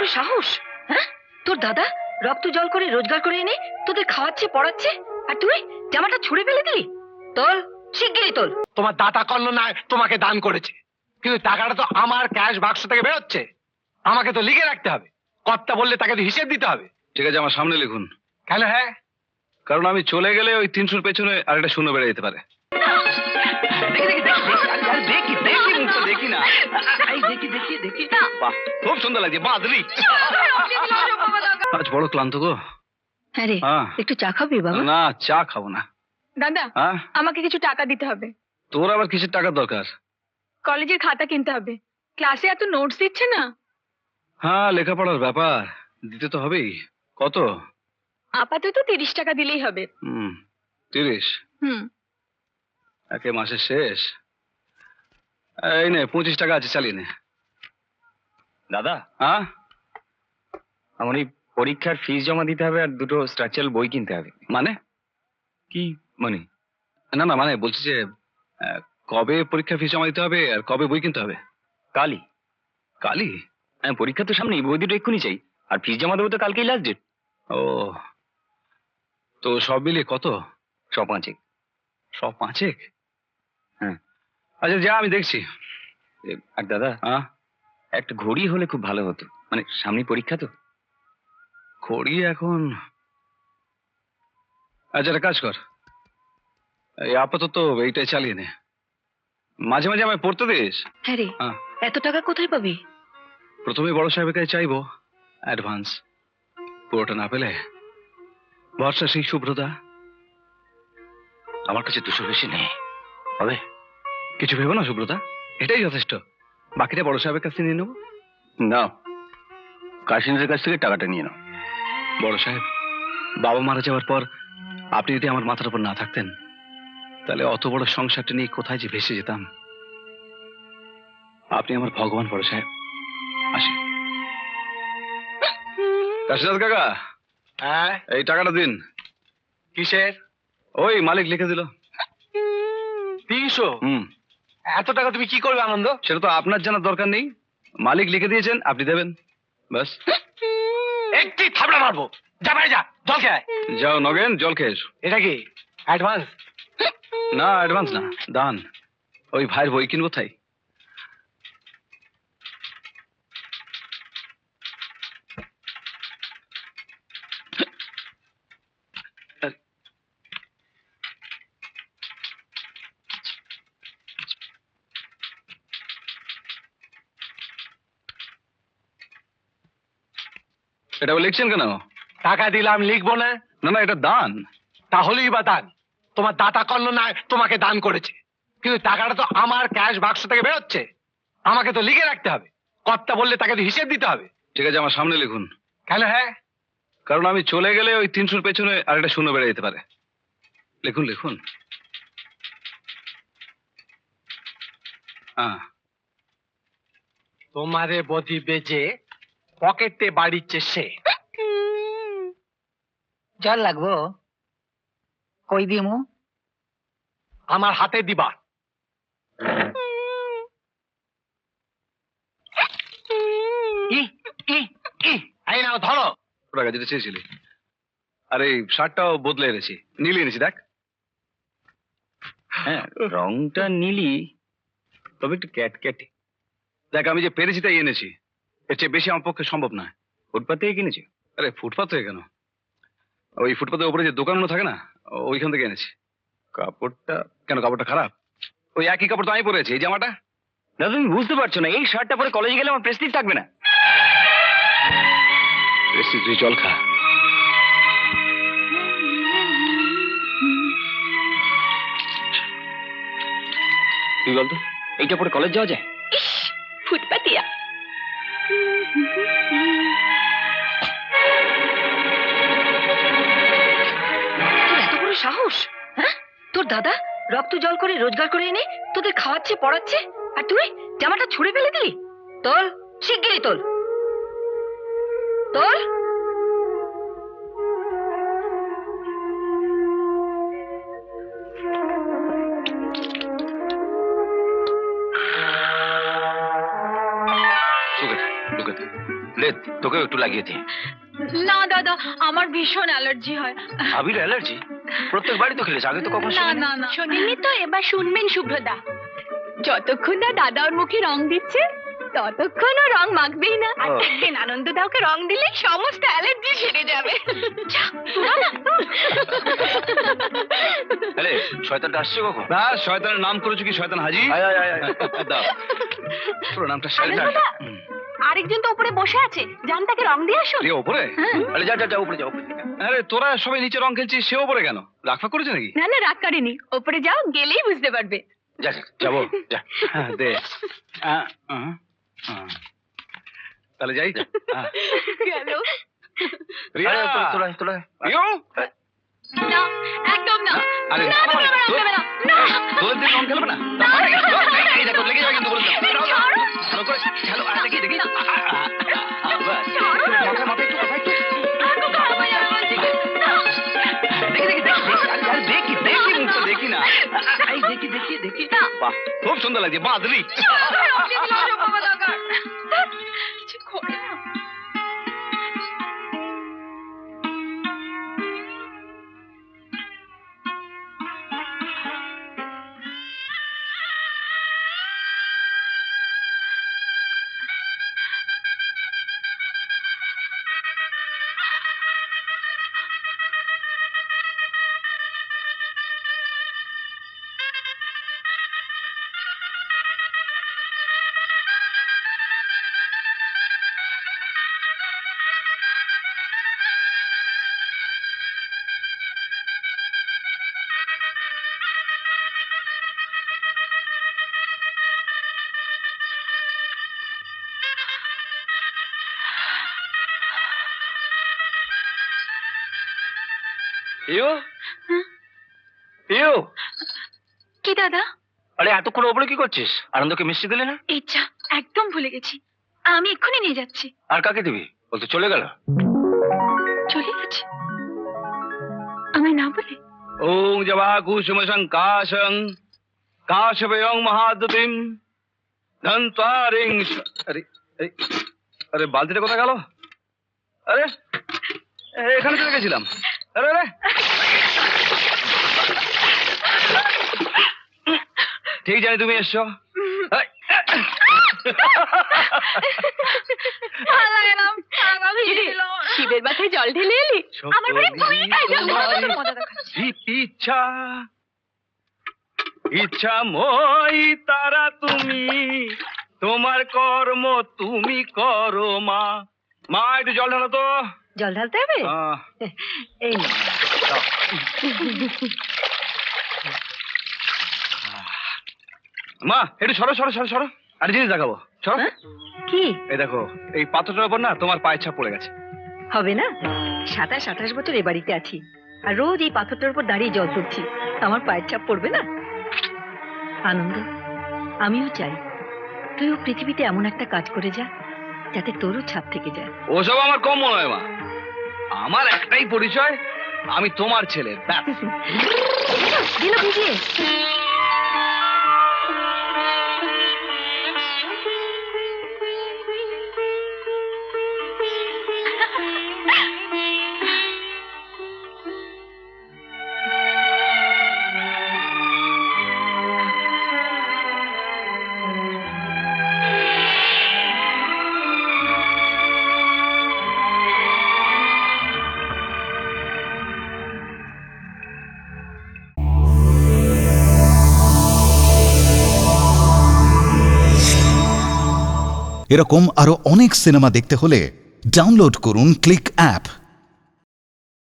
বড় সাহস? হ্যাঁ, তোর দাদা রক্ত জল করে রোজগার করে এনে তোদের খাওয়াচ্ছে পড়াচ্ছে, আর তুই জামাটা ছুঁড়ে ফেলে দিলি? তোল, শিগগিরই তোল। তোমার দাতা কর্ণনায় তোমাকে দান করেছে, কিন্তু টাকাটা তো আমার ক্যাশ বাক্স থেকে বেরোচ্ছে। আমাকে তো লিখে রাখতে হবে, কর্তা বললে তাকে তো হিসেব দিতে হবে। ঠিক আছে, আমার সামনে লিখুন। কেন? হ্যাঁ, কারণ আমি চলে গেলে ওই 300-র পেছনে আরেকটা শূন্য বেড়ে যেতে পারে। দেখি না, দেখি। বাহ, খুব সুন্দর লাগছে, বাদরি। আজ বড় ক্লান্ত গো। হ্যাঁ রে, একটু চা খাবি বাবা? না, চা খাবো না। দাদা, আমাকে কিছু টাকা দিতে হবে। তোর আবার কিসের টাকার দরকার? কলেজের খাতা কিনতে হবে, ক্লাসে এত নোটস দিচ্ছে না। হ্যাঁ, লেখাপড়ার ব্যাপার, দিতে তো হবেই। কত? আপাতত 30 টাকা দিলেই হবে। 30? হুম। একে মাসের শেষ। এই নে, 25 টাকা আছে, চালিয়ে নে। দাদা, আমার এই পরীক্ষার ফিস জমা দিতে হবে আর দুটো স্ট্রাকচারাল বই কিনতে হবে। মানে? কি মানে? না, মানে বলছি যে কবে পরীক্ষার ফিস জমা দিতে হবে আর কবে বই কিনতে হবে? কালই। কালই? হ্যাঁ, পরীক্ষা তো সামনেই, বই দুটো এক্ষুনি চাই, আর ফিস জমা দেবো তো কালকেই লাস্ট ডেট। ও, তো সব মিলিয়ে কত? 100-5। 100-5? হ্যাঁ। আচ্ছা, যা, আমি দেখছি। আর দাদা, একটা ঘড়ি হলে খুব ভালো হতো, মানে সামনে পরীক্ষা তো। ঘড়ি এখন? আচ্ছা, একটা কাজ কর, এই আপাতত এইটাই চালিয়ে নে, মাঝে মাঝে আমায় পড়তে দিস। হ্যাঁ রে, এত টাকা কোথায় পাবি? প্রথমে বড় সাহেবের কাছে চাইবো অ্যাডভান্স, পুরোটা না পেলে ভরসা সেই শুভ্রতা। আমার কাছে 200 বেশি নেই, হবে? কিছু ভেবো না শুভ্রতা, এটাই যথেষ্ট, বাকিটা বড় সাহেবের কাছে নিয়ে নেবো। না, কাশিনের কাছ থেকে টাকাটা নিয়ে নাও। বড় সাহেব, বাবা মারা যাওয়ার পর আপনি যদি আমার মাথার উপর না থাকতেন, তাহলে অত বড় সংসারটা নিয়ে কোথায় যে ভেসে যেতাম। আপনি আমার ভগবান বড় সাহেব। আসি। কাশীনাথ কাকা, হ্যাঁ, এই টাকাটা দিন। কিসের? ওই মালিক লিখে দিল 300? এত টাকা তুমি কি করবে আনন্দ? সেটা তো আপনার জানার দরকার নেই, মালিক লিখে দিয়েছেন, আপনি দেবেন, ব্যাস। একটি থাবড়া মারবো। যা ভাই, যা, জল খেয়ে আয়। যাও নগেন, জল খেয়ে এসো। এটা কি অ্যাডভান্স? না, অ্যাডভান্স না, দান। ওই ভাইয়ের বই কিনবো তাই। এটা লিখছেন কেন? টাকা দিলাম, লিখবো না? না না, এটা দান। তাহলেই বা দান। তোমার দাতা কর্ণনায় তোমাকে দান করেছে, কিন্তু টাকাটা তো আমার ক্যাশ বাক্স থেকে বেরোচ্ছে। আমাকে তো লিখে রাখতে হবে, কর্তা বললে তাকে তো হিসেব দিতে হবে। ঠিক আছে, আমার সামনে লিখুন। কেন? হ্যাঁ, কারণ আমি চলে গেলে ওই 300-র পেছনে আরেকটা শূন্য বেড়ে যেতে পারে। লিখুন লিখুন। তোমারে বদি বেজে পকেটে বাড়িচ্ছে সে। জল লাগবো? কই দিমু? আমার হাতে দিবা। এই নাও, ধরো। টাকা যেটা চেয়েছিলি। আর এই শার্টটাও বদলে এনেছি, নীল এনেছি, দেখ। হ্যাঁ, রংটা নীলি, তবে একটু ক্যাটক্যাটে। দেখ, আমি যে পেরেছি তাই এনেছি, এর চেয়ে বেশি আমার পক্ষে সম্ভব না। ফুটপাত থেকে কিনেছি? আরে ফুটপাত থেকে কেন, ওই ফুটপাতের উপরে যে দোকানগুলো থাকে না, ওইখান থেকে এনেছি। কাপড়টা? কেন, কাপড়টা খারাপ? ওই একই কাপড় তো আমি পরেছি, এই জামাটা। দাদা, তুমি বুঝতে পারছো না, এই শার্টটা পরে কলেজে গেলে আমার প্রেস্টিজ থাকবে না। তুই জল খা। তুই বলতো, এইটা পরে কলেজ যাওয়া যায়? ফুটপাতিয়া। তোর এত বড় সাহস? হ্যাঁ, তোর দাদা রক্ত জল করে রোজগার করে এনে তোদের খাওয়াচ্ছে পড়াচ্ছে, আর তুই জামাটা ছুঁড়ে ফেলে দিলি? তোল, শিগগিরই তোল। তোল। ঢুকে লে, তোকেও একটু লাগিয়ে দিই। না দাদা, আমার ভীষণ অ্যালার্জি হয়। আবির অ্যালার্জি? প্রত্যেক বাড়ি তো খেলেছে, আগে তো কখন না শুনিনি। না না, শোনেননি তো? এবার শুনবেন শুভ্রদা। যতক্ষণ না দাদা ওর মুখে রং দিচ্ছে ততক্ষণ ও রং মাখবেই না। আর ও। দেখবেন আনন্দদা ওকে রং দিলেই সমস্ত অ্যালার্জি সেরে যাবে। যা, তোরা না। আরে শয়তানটা আসছে কখন? না, শয়তানের নাম করেছো কি শয়তান হাজি? আয় আয় আয় আয়। দাও পুরো নামটা সারি। আনন্দদা, আরেকজন তো উপরে বসে আছে, যান তাকে রং দিয়ে আসুন। রে ওপরে? আরে যা যা যা, উপরে যাও। আরে তোরা সবাই নিচে রং খেলছিস, সে ওপরে কেন? রাগফাগ করেছে নাকি? না না, রাগ করেনি। উপরে যাও, গেলেই বুঝতে পারবে। যা যা, যাবো যা। হ্যাঁ, দে। তাহলে যাই। গেল। রিয়া, আরে, তোলা তোলা। রিয়া, না, একদম না। আরে, না, তুমি আমার রং দেবে না। না। তোদের দিকে রং খেলবে না? এই দেখো, লেগে যাবে কিন্তু বলে দিলাম। ছাড়ো। ভালো করে খেলো, দেখি দেখি। ছাড়ো। মাথা মাথা একটু, মাথা একটু। আরো খারাপ হয়ে যাবে বলছি। না। দেখি দেখি দেখি, আরে দেখি দেখি, মুখটা দেখি না। এই দেখি দেখি দেখি। বাহ, খুব সুন্দর লাগছে, বাদরি। রং দিয়ে দিলাম, বাবা দরকার। কিছু করে না। ইউ ইউ, কি দাদা? আরে এতক্ষণ ওপরে কি করছিস? আনন্দকে মিষ্টি দিলে না? ইচ্ছা, একদম ভুলে গেছি। আমি এক্ষুনি নিয়ে যাচ্ছি। আর কাকে দিবি? বলতে চলে গেল। চলে গেছে আমি না বলে? ওং জবা কুসুম সংকাশং কাশবয়ং মহাদ্যতিম ধন্তারিং। আরে এই, আরে বালতিটা কোথায় গেল? আরে এখানে তো রেখেছিলাম। আরে আরে, ঠিক জানি তুমি এসছো। এই, ভালো লাগে না, টাকা ভিজে দিল। শিবের মাথায় জল ঢেলে এলি? আমার বাড়ি ঘুমিয়ে খাই যাবো। মজা দেখাচ্ছি। ইচ্ছা ইচ্ছা মই তারা তুমি, তোমার কর্ম তুমি করো মা। মা একটু জল ঢালো তো। জল ঢালতে হবে? এই নে। মা একটু সরো সরো সরো সরো, আর জিনিস দেখাবো, সরো। হ্যাঁ? কি এই দেখো, এই পাথরটার উপর না তোমার পায়ের ছাপ পড়ে গেছে। হবে না? 27-28 বছর এ বাড়িতে আছি, আর রোজ এই পাথরটার উপর দাঁড়িয়ে জল তুলছি। আমার পায়ের ছাপ পড়বে না? আনন্দ, আমিও চাই তুইও পৃথিবীতে এমন একটা কাজ করে যা যাতে তোরও ছাপ থেকে যায়। ওসব আমার কম মনে হয় মা। আমার একটাই পরিচয়, আমি তোমার ছেলে, ব্যাস। দিল ভিজিয়ে। এরকম আরো অনেক সিনেমা দেখতে হলে ডাউনলোড করুন ক্লিক অ্যাপ।